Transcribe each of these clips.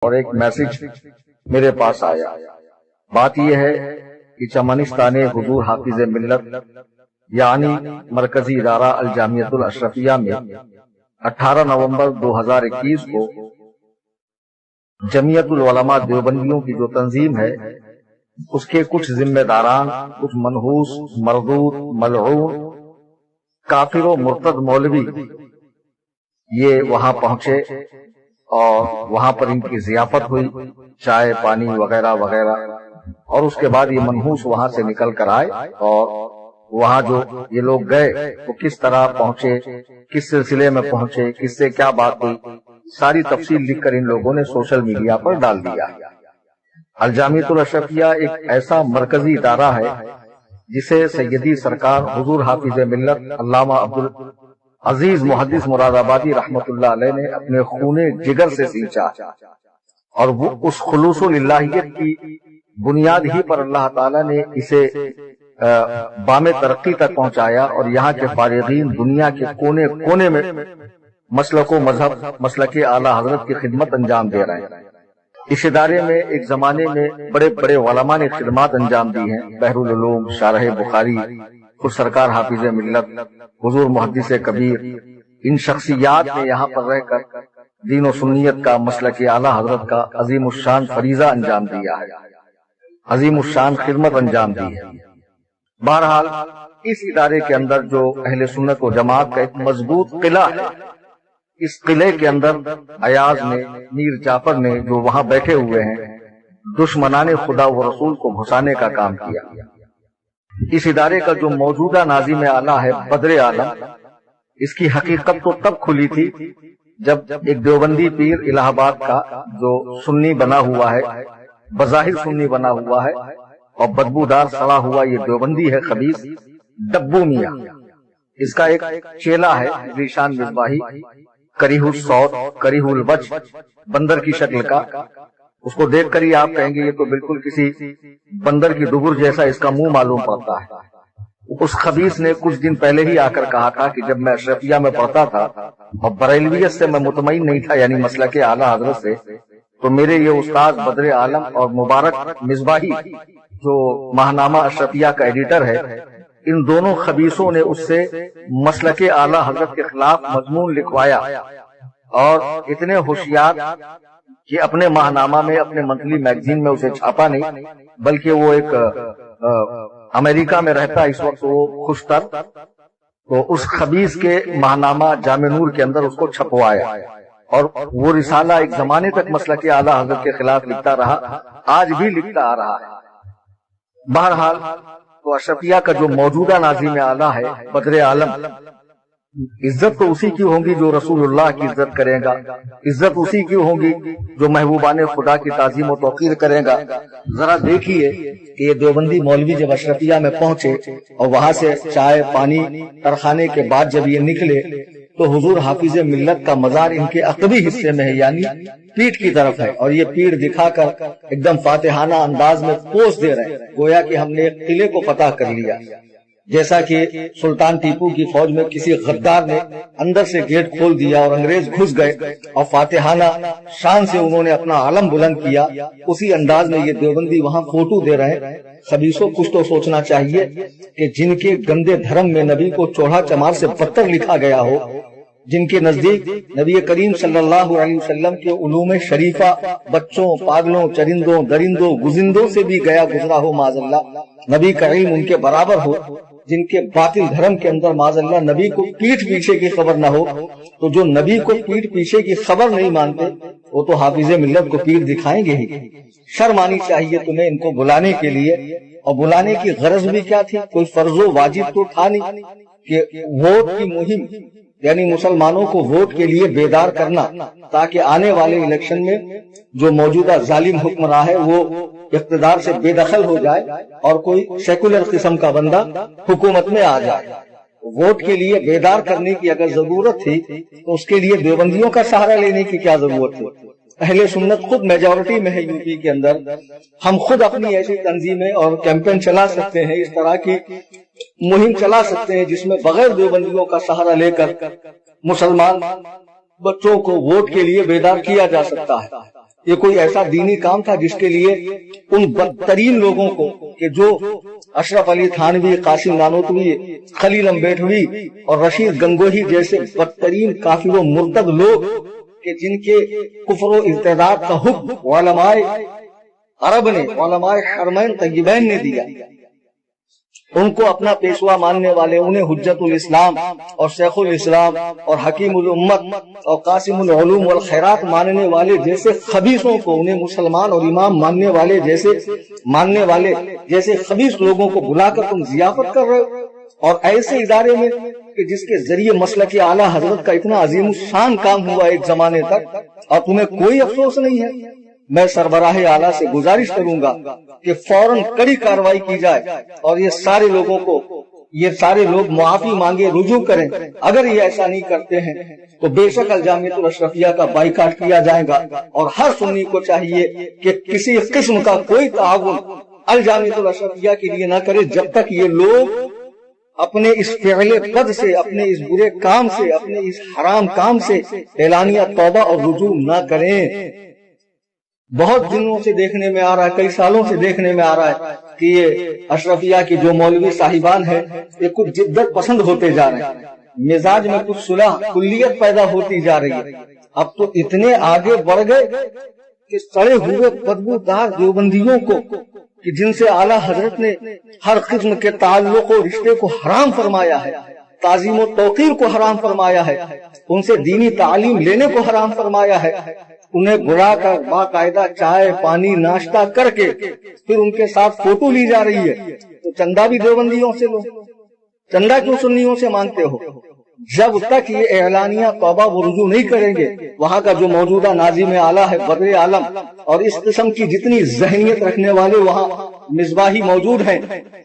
اور ایک میسج میرے پاس آیا۔ بات یہ ہے کہ چمنستان حضور حافظ ملت یعنی مرکزی ادارہ الجامعۃ الاشرفیہ میں 18 نومبر 2021 کو جمعیت العلماء دیوبندیوں کی جو تنظیم ہے اس کے کچھ ذمہ داران، کچھ منحوس، مردود، ملعون، کافر و مرتد مولوی یہ وہاں پہنچے اور وہاں پر ان کی ضیافت ہوئی، چائے پانی وغیرہ وغیرہ، اور اس کے بعد یہ منحوس وہاں سے نکل کر آئے اور وہاں جو یہ لوگ گئے وہ کس طرح پہنچے، کس سلسلے میں پہنچے، کس سے کیا بات ہوئی، ساری تفصیل لکھ کر ان لوگوں نے سوشل میڈیا پر ڈال دیا۔ الجامعۃ الاشرفیہ ایک ایسا مرکزی ادارہ ہے جسے سیدی سرکار حضور حافظ ملت علامہ عبدالعزیز محدث مراد آبادی رحمت اللہ علیہ نے اپنے خون جگر سے سینچا، اور وہ اس خلوص للہیت کی بنیاد ہی پر اللہ تعالیٰ نے اسے بام ترقی تک پہنچایا، اور یہاں کے فارغین دنیا کے کونے کونے میں مسلک و مذہب، مسلک اعلیٰ حضرت کی خدمت انجام دے رہے ہیں۔ اس ادارے میں ایک زمانے میں بڑے بڑے علماء نے خدمات انجام دی ہیں، بحر العلوم، شارح بخاری، خود سرکار حافظ ملت، حضور محدث کبیر، ان شخصیات نے یہاں پر رہ کر دین و سنیت کا، مسلک اعلیٰ حضرت کا عظیم الشان فریضہ انجام دیا ہے، عظیم الشان خدمت انجام دی ہے۔ بہرحال اس ادارے کے اندر جو اہل سنت و جماعت کا ایک مضبوط قلعہ ہے، اس قلعے کے اندر ایاز نے، میر جعفر نے جو وہاں بیٹھے ہوئے ہیں، دشمنان خدا و رسول کو گھسانے کا کام کیا۔ اس ادارے کا جو موجودہ ناظم اعلیٰ ہے بدر عالم، اس کی حقیقت تو تب کھلی تھی جب ایک دیوبندی پیر الہ آباد کا جو سنی بنا ہوا ہے، بظاہر سنی بنا ہوا ہے اور بدبودار سڑا ہوا یہ دیوبندی ہے خبیث، ڈبو میاں، اس کا ایک چیلا ہے ذیشان مصباحی، کریہ الصوت، کریہ الوجہ، بندر کی شکل کا، اس کو دیکھ کر ہی آپ کہیں گے یہ تو بالکل کسی بندر کی ڈگر جیسا اس کا منہ معلوم پڑتا ہے۔ اس خبیث نے کچھ دن پہلے ہی آ کر کہا تھا کہ جب میں اشرفیہ میں پڑھتا تھا اور بریلویت سے میں مطمئن نہیں تھا، یعنی مسلک اعلیٰ حضرت سے، تو میرے یہ استاد بدر عالم اور مبارک مصباحی جو ماہنامہ اشرفیہ کا ایڈیٹر ہے، ان دونوں خبیثوں نے اس سے مسلک اعلیٰ حضرت کے خلاف مضمون لکھوایا، اور اتنے ہوشیار کہ اپنے ماہنامہ میں، اپنے منتھلی میگزین میں اسے چھاپا نہیں، بلکہ وہ ایک امریکہ میں رہتا اس وقت، وہ خوشتر، تو اس خبیث کے ماہنامہ جامع نور کے اندر اس کو چھپوایا، اور وہ رسالہ ایک زمانے تک مسلک اعلیٰ حضرت کے خلاف لکھتا رہا، آج بھی لکھتا آ رہا ہے۔ بہرحال تو اشرفیہ کا جو موجودہ ناظم اعلیٰ ہے بدر عالم، عزت تو اسی کی ہوگی جو رسول اللہ کی عزت کرے گا، عزت اسی کی ہوگی جو محبوبان خدا کی تعظیم و توقیر کرے گا۔ ذرا دیکھیے کہ یہ دیوبندی مولوی جب اشرفیہ میں پہنچے اور وہاں سے چائے پانی ترخانے کے بعد جب یہ نکلے تو حضور حافظ ملت کا مزار ان کے عقبی حصے میں ہے، یعنی پیٹھ کی طرف ہے، اور یہ پیٹھ دکھا کر ایک دم فاتحانہ انداز میں پوز دے رہے ہیں، گویا کہ ہم نے ایک قلعے کو فتح کر لیا، جیسا کہ سلطان ٹیپو کی فوج میں کسی غدار نے اندر سے گیٹ کھول دیا اور انگریز گھس گئے اور فاتحانہ شان سے انہوں نے اپنا علم بلند کیا، اسی انداز میں یہ دیوبندی وہاں فوٹو دے رہے ہیں۔ خبیثوں کچھ تو سوچنا چاہیے کہ جن کے گندے دھرم میں نبی کو چوڑا چمار سے بدتر لکھا گیا ہو، جن کے نزدیک نبی کریم صلی اللہ علیہ وسلم کے علوم شریفہ بچوں، پاگلوں، چرندوں، درندوں، گزندوں سے بھی گیا گزرا ہو معاذ اللہ، نبی کا علم ان کے برابر ہو، جن کے باطل دھرم کے اندر معاذ اللہ نبی کو پیٹھ پیچھے کی خبر نہ ہو، تو جو نبی کو پیٹھ پیچھے کی خبر نہیں مانتے وہ تو حافظ ملت کو پیٹھ دکھائیں گے ہی۔ شرم آنی چاہیے تمہیں ان کو بلانے کے لیے، اور بلانے کی غرض بھی کیا تھی؟ کوئی فرض و واجب تو تھا نہیں کہ ووٹ کی مہم، یعنی مسلمانوں کو ووٹ کے لیے بیدار کرنا تاکہ آنے والے الیکشن میں جو موجودہ ظالم حکمراں ہے وہ اقتدار سے بے دخل ہو جائے اور کوئی سیکولر قسم کا بندہ حکومت میں آ جائے۔ ووٹ کے لیے بیدار کرنے کی اگر ضرورت تھی تو اس کے لیے دیوبندیوں کا سہارا لینے کی کیا ضرورت تھی؟ اہل سنت خود میجورٹی میں ہے یو پی کے اندر، ہم خود اپنی ایسی تنظیمیں اور کیمپین چلا سکتے ہیں، اس طرح کی مہم چلا سکتے ہیں جس میں بغیر دیوبندیوں کا سہارا لے کر مسلمان بچوں کو ووٹ کے لیے بیدار کیا جا سکتا ہے۔ یہ کوئی ایسا دینی کام تھا جس کے لیے ان بدترین لوگوں کو کہ جو اشرف علی تھانوی، قاسم نانوتوی، خلیل امبیٹوی اور رشید گنگوہی جیسے بدترین کافر و مرتد لوگ کہ جن کے کفر و ارتداد کا حکم علماء عرب نے، علماء حرمین طیبین نے دیا، ان کو اپنا پیشوا ماننے والے، انہیں حجت الاسلام اور شیخ الاسلام اور حکیم الامت اور قاسم العلوم والخیرات ماننے والے جیسے خبیثوں کو، انہیں مسلمان اور امام ماننے والے جیسے خبیث لوگوں کو بلا کر تم ضیافت کر رہے ہو، اور ایسے ادارے میں کہ جس کے ذریعے مسلک اعلیٰ حضرت کا اتنا عظیم الشان کام ہوا ایک زمانے تک، اور تمہیں کوئی افسوس نہیں ہے۔ میں سربراہ اعلیٰ سے گزارش کروں گا کہ فوراً کڑی کارروائی کی جائے اور یہ سارے لوگ معافی مانگے، رجوع کریں۔ اگر یہ ایسا نہیں کرتے ہیں تو بے شک الجامعۃ الاشرفیہ کا بائیکاٹ کیا جائے گا، اور ہر سنی کو چاہیے کہ کسی قسم کا کوئی تعاون الجامعۃ الاشرفیہ کے لیے نہ کرے جب تک یہ لوگ اپنے اس فعل بد سے، اپنے اس برے کام سے، اپنے اس حرام کام سے اعلانیہ توبہ اور رجوع نہ کریں۔ بہت دنوں سے دیکھنے میں آ رہا ہے، کئی سالوں سے دیکھنے میں آ رہا ہے کہ یہ اشرفیہ کی جو مولوی صاحبان ہیں یہ کچھ جدت پسند ہوتے جا رہے ہیں، مزاج میں کچھ صلح کلیت پیدا ہوتی جا رہی ہے۔ اب تو اتنے آگے بڑھ گئے کہ سڑے ہوئے بدبودار دیوبندیوں کو کہ جن سے اعلیٰ حضرت نے ہر قسم کے تعلق و رشتے کو حرام فرمایا ہے، تعظیم و توقیر کو حرام فرمایا ہے، ان سے دینی تعلیم لینے کو حرام فرمایا ہے، انہیں بلا کر باقاعدہ چائے پانی ناشتہ کر کے پھر ان کے ساتھ فوٹو لی جا رہی ہے۔ تو چندہ بھی دیوبندیوں سے لو، چندہ کیوں سنیوں سے مانگتے ہو؟ جب تک یہ اعلانیہ توبہ و رجوع نہیں کریں گے، وہاں کا جو موجودہ ناظم اعلیٰ ہے بدر عالم اور اس قسم کی جتنی ذہنیت رکھنے والے وہاں مصباحی موجود ہیں،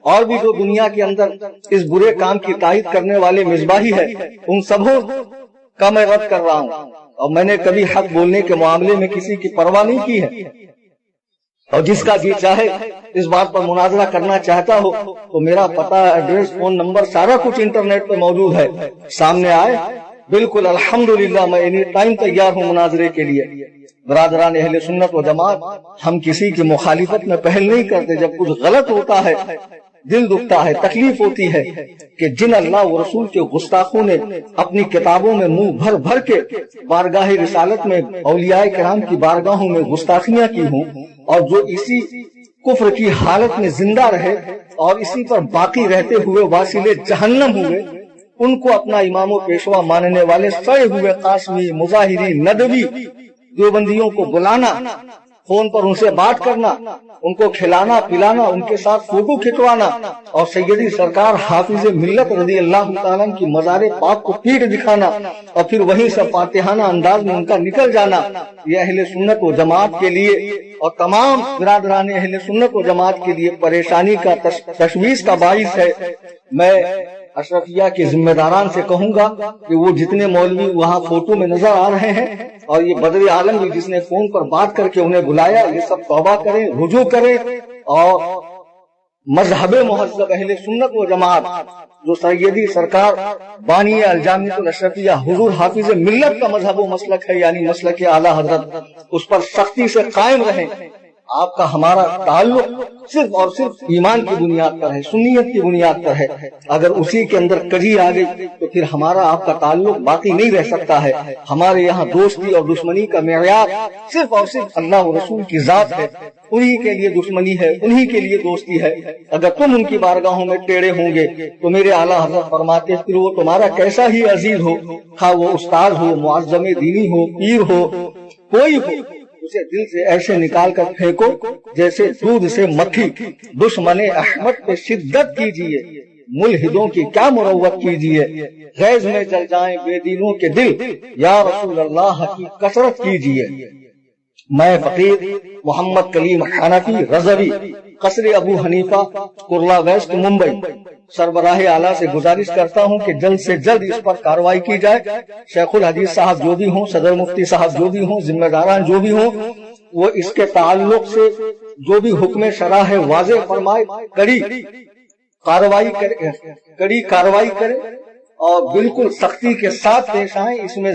اور بھی جو دنیا کے اندر اس برے کام کی تائید کرنے والے مصباحی ہے، ان سبوں کا میں رد کر رہا ہوں، اور میں نے کبھی حق بولنے کے معاملے میں کسی کی پرواہ نہیں کی ہے، اور جس کا جی چاہے اس بات پر مناظرہ کرنا چاہتا ہو تو میرا پتہ، ایڈریس، فون نمبر سارا کچھ انٹرنیٹ پہ موجود ہے، سامنے آئے۔ بالکل الحمدللہ میں اینی ٹائم تیار ہوں مناظرے کے لیے۔ برادران اہل سنت و جماعت، ہم کسی کی مخالفت میں پہل نہیں کرتے، جب کچھ غلط ہوتا ہے دل دکھتا ہے، تکلیف ہوتی ہے کہ جن اللہ و رسول کے گستاخوں نے اپنی کتابوں میں منہ بھر بھر کے بارگاہ رسالت میں اولیاء کرام کی بارگاہوں میں گستاخیاں کی ہوں، اور جو اسی کفر کی حالت میں زندہ رہے اور اسی پر باقی رہتے ہوئے واصل جہنم ہوئے، ان کو اپنا امام و پیشوا ماننے والے سڑے ہوئے قاسمی، مظاہری، ندوی دیوبندیوں کو بلانا، فون پر ان سے بات کرنا، ان کو کھلانا پلانا، ان کے ساتھ فوٹو کھچوانا، اور سیدی سرکار حافظ ملت رضی اللہ تعالیٰ کی مزار پاک کو پیٹ دکھانا، اور پھر وہیں سے فاتحانہ انداز میں ان کا نکل جانا، یہ اہل سنت و جماعت کے لیے اور تمام برادران اہل سنت و جماعت کے لیے پریشانی کا، تشویش کا باعث ہے۔ میں اشرفیہ کے ذمہ داران سے کہوں گا کہ وہ جتنے مولوی وہاں فوٹو میں نظر آ رہے ہیں، اور یہ بدر عالم بھی جس نے فون پر بات کر کے انہیں بلایا، یہ سب توبہ کریں، رجوع کریں، اور مذہب مہذب اہل سنت و جماعت جو سیدی سرکار بانی الجامعۃ الاشرفیہ حضور حافظ ملت کا مذہب و مسلک ہے، یعنی مسلک اعلیٰ حضرت، اس پر سختی سے قائم رہیں۔ آپ کا ہمارا تعلق صرف اور صرف ایمان کی بنیاد پر ہے، سنیت کی بنیاد پر ہے۔ اگر اسی کے اندر کجی آ گئی تو پھر ہمارا آپ کا تعلق باقی نہیں رہ سکتا ہے۔ ہمارے یہاں دوستی اور دشمنی کا معیار صرف اور صرف اللہ و رسول کی ذات ہے، انہی کے لیے دشمنی ہے، انہی کے لیے دوستی ہے۔ اگر تم ان کی بارگاہوں میں ٹیڑے ہوں گے تو میرے اعلیٰ حضرت فرماتے پھر وہ تمہارا کیسا ہی عزیز ہو، خواہ وہ استاد ہو، معظم دینی ہو، پیر ہو، کوئی ہو، اسے دل سے ایسے نکال کر پھینکو جیسے دودھ سے مکھی۔ دشمن احمد پہ شدت کیجیے، ملحدوں کی کیا مروت کیجیے، غیظ میں جل جائیں بے دینوں کے دل، یا رسول اللہ کی کثرت کیجیے۔ میں فقیر محمد کلیم حنفی رضوی، قصر ابو حنیفہ، کرلا ویسٹ، ممبئی، سربراہ اعلیٰ سے گزارش کرتا ہوں کہ جلد سے جلد اس پر کارروائی کی جائے۔ شیخ الحدیث صاحب جو بھی ہوں، صدر مفتی صاحب جو بھی ہوں، ذمہ داران جو بھی ہوں، وہ اس کے تعلق سے جو بھی حکم شرع ہے واضح فرمائے، کڑی کارروائی کرے اور بالکل سختی کے ساتھ پیش آئیں۔ اس میں